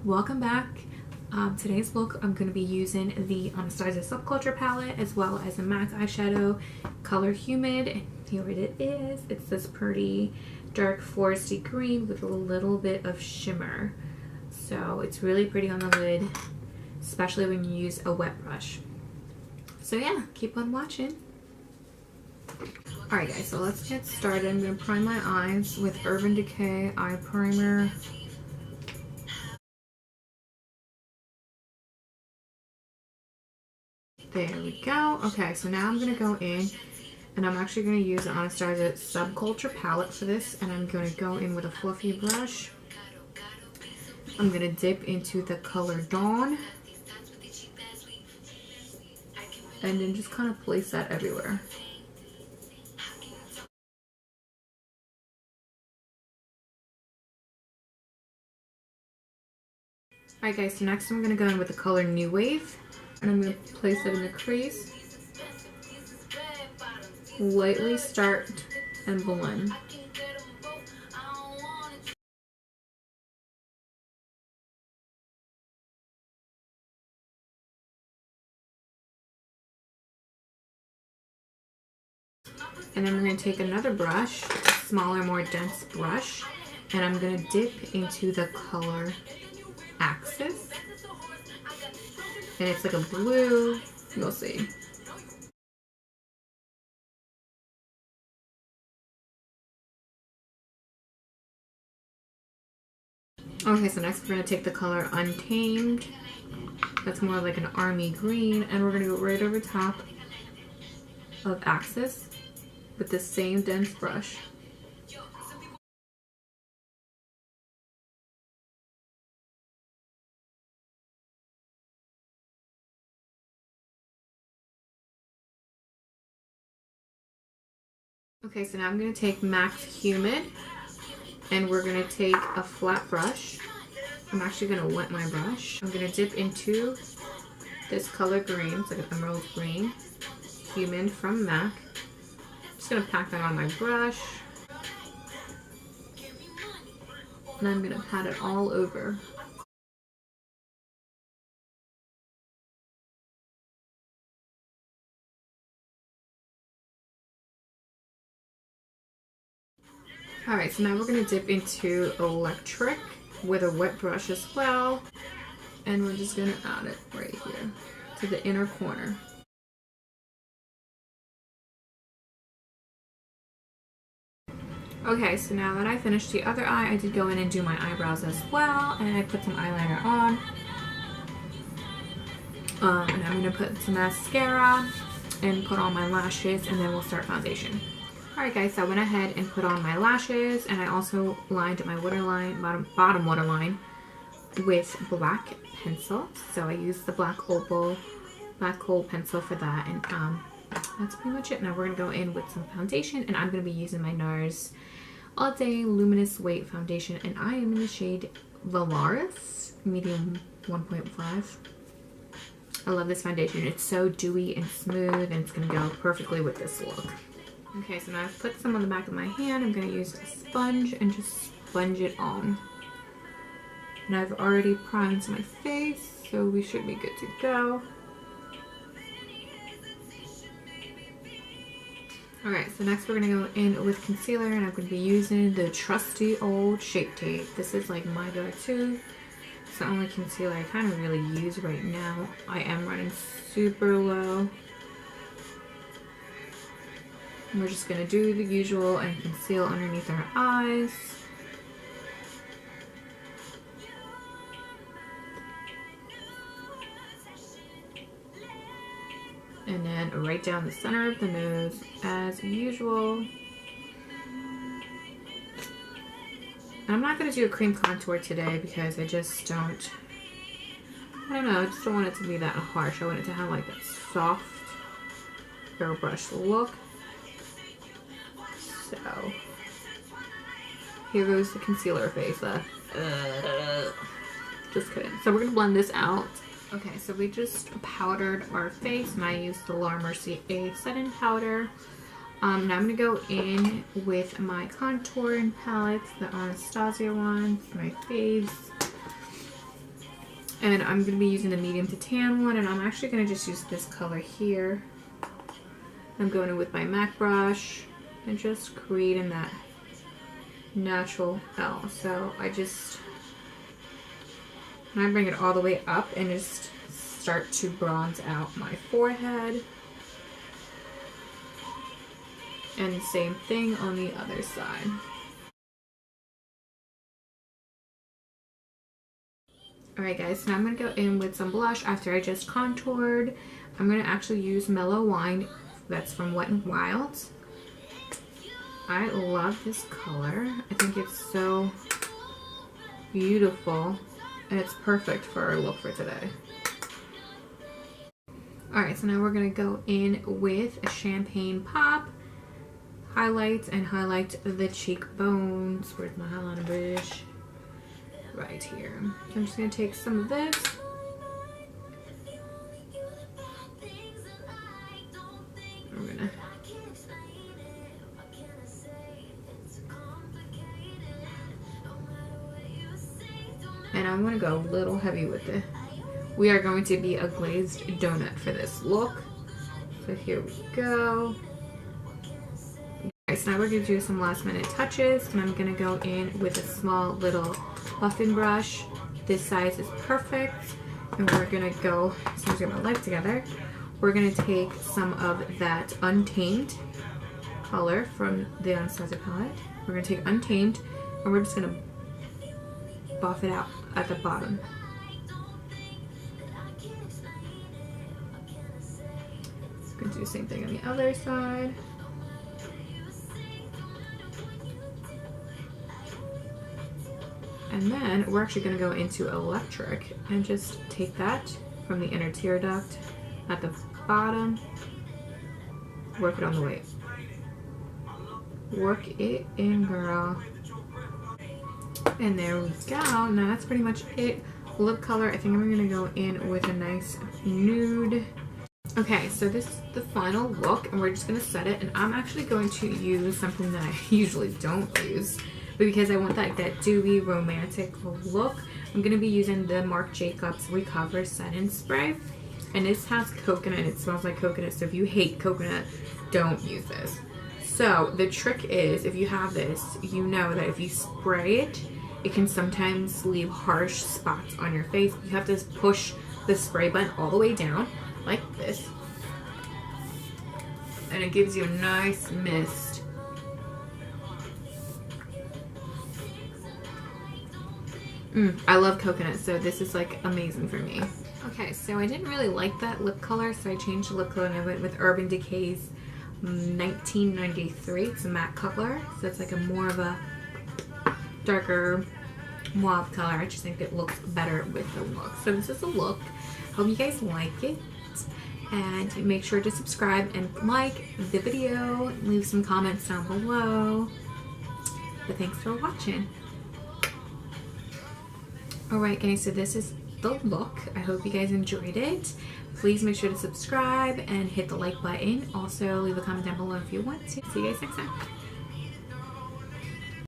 welcome back. Today's look, I'm going to be using the Anastasia Subculture palette as well as a MAC eyeshadow color Humid, and here it is. It's this pretty dark foresty green with a little bit of shimmer, so it's really pretty on the lid, especially when you use a wet brush. So yeah, keep on watching. Alright guys, so let's get started. I'm going to prime my eyes with Urban Decay eye primer. There we go. Okay, so now I'm going to go in and I'm actually going to use the Anastasia Subculture palette for this, and I'm going to go in with a fluffy brush. I'm going to dip into the color Dawn and then just kind of place that everywhere. Alright guys, so next I'm going to go in with the color New Wave, and I'm going to place it in the crease. Lightly start and blend. And then I'm going to take another brush, a smaller, more dense brush, and I'm going to dip into the color Axis. And it's like a blue, you'll see. Okay, so next we're going to take the color Untamed. That's more like an army green, and we're going to go right over top of Axis with the same dense brush. Okay, so now I'm going to take MAC's Humid, and we're going to take a flat brush. I'm actually going to wet my brush. I'm going to dip into this color green. It's like an emerald green. Humid from MAC. Just going to pack that on my brush. And I'm going to pat it all over. Alright, so now we're going to dip into Electric with a wet brush as well. And we're just going to add it right here to the inner corner. Okay, so now that I finished the other eye, I did go in and do my eyebrows as well. And I put some eyeliner on. And I'm going to put some mascara and put on my lashes, and then we'll start foundation. Alright guys, so I went ahead and put on my lashes, and I also lined my waterline, bottom waterline with black pencil. So I used the black hole pencil for that, and that's pretty much it. Now we're going to go in with some foundation, and I'm going to be using my NARS All Day Luminous Weight Foundation, and I am in the shade Valaris, medium 1.5. I love this foundation. It's so dewy and smooth, and it's going to go perfectly with this look. Okay, so now I've put some on the back of my hand. I'm going to use a sponge and just sponge it on. And I've already primed my face, so we should be good to go. Alright, so next we're going to go in with concealer, and I'm going to be using the trusty old Shape Tape. This is like my go-to. It's the only concealer I kind of really use right now. I am running super low. We're just going to do the usual and conceal underneath our eyes. And then right down the center of the nose as usual. And I'm not going to do a cream contour today because I just don't, I don't know, I just don't want it to be that harsh. I want it to have like that soft airbrush look. So, here goes the concealer face. Just kidding. So we're going to blend this out. Okay, so we just powdered our face, and I used the Mercier setting powder. Now I'm going to go in with my contouring palettes, the Anastasia ones, my face. And I'm going to be using the medium to tan one, and I'm actually going to just use this color here. I'm going in with my MAC brush and just creating that natural L. So I bring it all the way up and just start to bronze out my forehead. And same thing on the other side. Alright guys, so now I'm going to go in with some blush after I just contoured. I'm going to actually use Mellow Wine, that's from Wet n Wild. I love this color. I think it's so beautiful and it's perfect for our look for today. Alright, so now we're going to go in with a Champagne Pop. Highlight and highlight the cheekbones. Where's my eyeliner brush? Right here. So I'm just going to take some of this. I'm going to and I'm going to go a little heavy with it. We are going to be a glazed donut for this look. So here we go. Alright, so now we're going to do some last minute touches, and I'm going to go in with a small little buffing brush. This size is perfect, and we're going to go, so I'm going to get my light together. We're going to take some of that Untamed color from the Anastasia palette. We're going to take Untamed, and we're just going to buff it out at the bottom. Going to do the same thing on the other side. And then we're actually going to go into Electric and just take that from the inner tear duct at the bottom. Work it on the way. Work it in, girl. And there we go. Now that's pretty much it. Lip color, I think I'm going to go in with a nice nude. Okay, so this is the final look, and we're just going to set it. And I'm actually going to use something that I usually don't use, but because I want that dewy, romantic look, I'm going to be using the Marc Jacobs Recover Setting Spray. And this has coconut, and it smells like coconut, so if you hate coconut, don't use this. So the trick is, if you have this, you know that if you spray it, it can sometimes leave harsh spots on your face. You have to push the spray button all the way down, like this. And it gives you a nice mist. I love coconut, so this is like amazing for me. Okay, so I didn't really like that lip color, so I changed the lip color and I went with Urban Decay's 1993. It's a matte color, so it's like a more of a darker mauve color. I just think it looks better with the look. So this is the look. Hope you guys like it, and make sure to subscribe and like the video. Leave some comments down below. But thanks for watching. Alright guys, so this is the look. I hope you guys enjoyed it. Please make sure to subscribe and hit the like button. Also, leave a comment down below if you want to. See you guys next time.